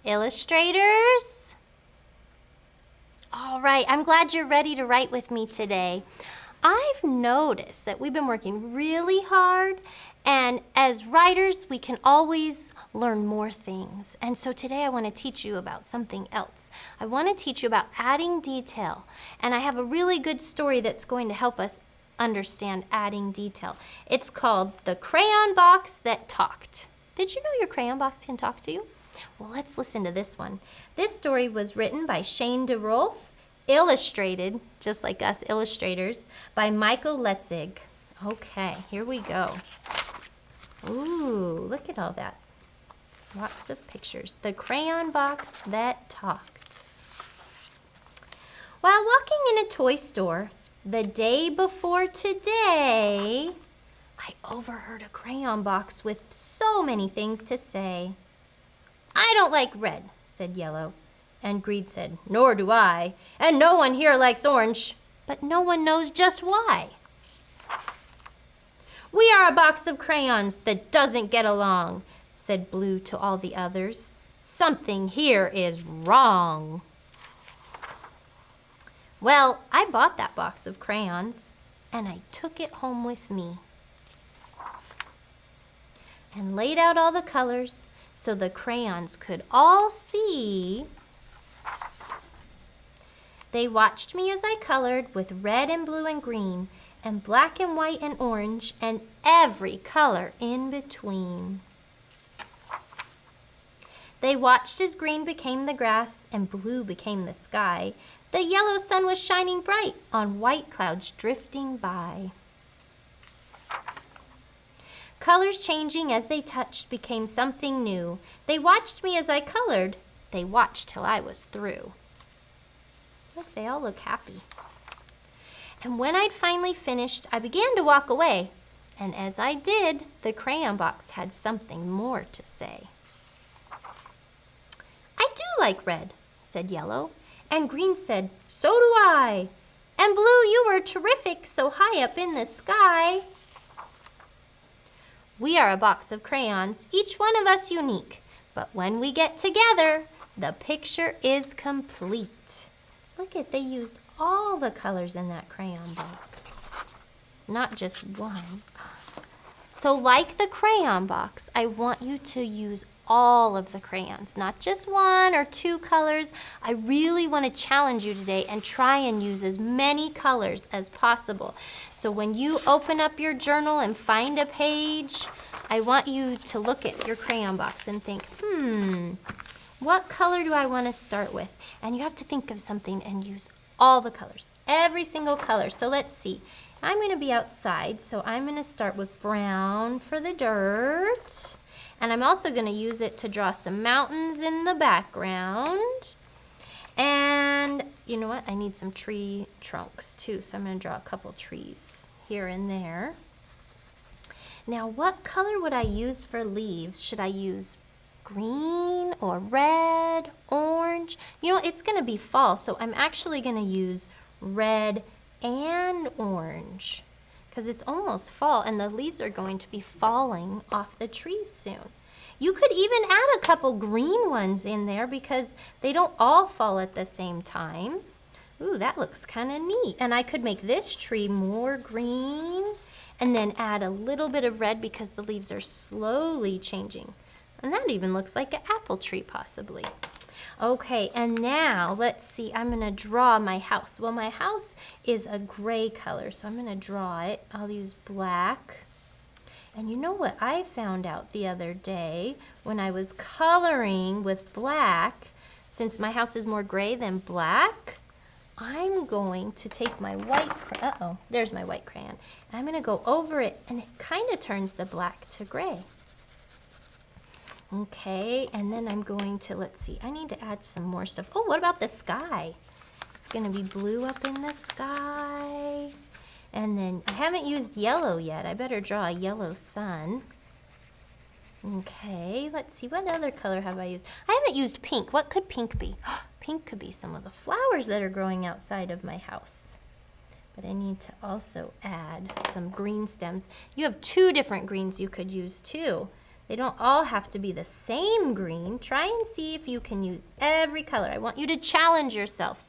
Illustrators? All right, I'm glad you're ready to write with me today. I've noticed that we've been working really hard, and as writers, we can always learn more things. And so today I want to teach you about something else. I want to teach you about adding detail, and I have a really good story that's going to help us understand adding detail. It's called The Crayon Box That Talked. Did you know your crayon box can talk to you? Well, let's listen to this one. This story was written by Shane DeRolf, illustrated, just like us illustrators, by Michael Letzig. Okay, here we go. Ooh, look at all that. Lots of pictures. The Crayon Box That Talked. While walking in a toy store the day before today, I overheard a crayon box with so many things to say. "I don't like red," said Yellow. And Green said, "Nor do I. And no one here likes orange." But no one knows just why. "We are a box of crayons that doesn't get along," said Blue to all the others. "Something here is wrong." Well, I bought that box of crayons, and I took it home with me and laid out all the colors so the crayons could all see. They watched me as I colored with red and blue and green and black and white and orange and every color in between. They watched as green became the grass and blue became the sky. The yellow sun was shining bright on white clouds drifting by. Colors changing as they touched became something new. They watched me as I colored. They watched till I was through. Look, they all look happy. And when I'd finally finished, I began to walk away. And as I did, the crayon box had something more to say. "I do like red," said Yellow. And Green said, "So do I." And Blue, "You were terrific, so high up in the sky." We are a box of crayons, each one of us unique. But when we get together, the picture is complete. Look at, they used all the colors in that crayon box, not just one. So like the crayon box, I want you to use all of the crayons, not just one or two colors. I really want to challenge you today and try and use as many colors as possible. So when you open up your journal and find a page, I want you to look at your crayon box and think, what color do I want to start with? And you have to think of something and use all the colors, every single color. So let's see. I'm going to be outside, so I'm going to start with brown for the dirt. And I'm also going to use it to draw some mountains in the background. And you know what? I need some tree trunks too, so I'm going to draw a couple trees here and there. Now, what color would I use for leaves? Should I use green or red, orange? You know, it's going to be fall, so I'm actually going to use red and orange because it's almost fall and the leaves are going to be falling off the trees soon. You could even add a couple green ones in there because they don't all fall at the same time. Ooh, that looks kind of neat. And I could make this tree more green and then add a little bit of red because the leaves are slowly changing. And that even looks like an apple tree possibly. Okay, and now let's see, I'm gonna draw my house. Well, my house is a gray color, so I'm gonna draw it. I'll use black. And you know what I found out the other day when I was coloring with black, since my house is more gray than black, I'm going to take my white, there's my white crayon. And I'm gonna go over it and it kind of turns the black to gray. Okay, and then I'm going to, let's see, I need to add some more stuff. Oh, what about the sky? It's going to be blue up in the sky. And then I haven't used yellow yet. I better draw a yellow sun. Okay, let's see, what other color have I used? I haven't used pink. What could pink be? Pink could be some of the flowers that are growing outside of my house. But I need to also add some green stems. You have two different greens you could use too. They don't all have to be the same green. Try and see if you can use every color. I want you to challenge yourself.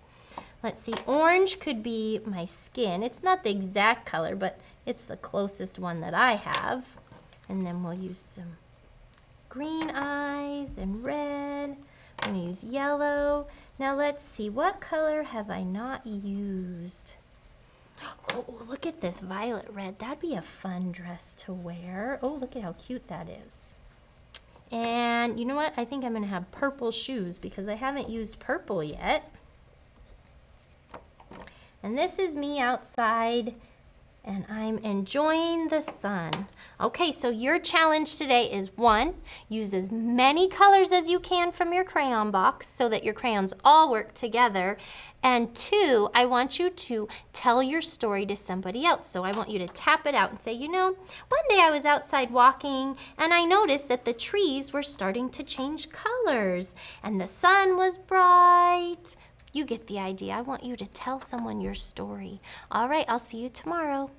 Let's see, orange could be my skin. It's not the exact color, but it's the closest one that I have. And then we'll use some green eyes and red. I'm gonna use yellow. Now let's see, what color have I not used? Oh, look at this violet red. That'd be a fun dress to wear. Oh, look at how cute that is. And you know what? I think I'm gonna have purple shoes because I haven't used purple yet. And this is me outside and I'm enjoying the sun. Okay, so your challenge today is 1, use as many colors as you can from your crayon box so that your crayons all work together. And 2, I want you to tell your story to somebody else. So I want you to tap it out and say, you know, one day I was outside walking and I noticed that the trees were starting to change colors and the sun was bright. You get the idea. I want you to tell someone your story. All right, I'll see you tomorrow.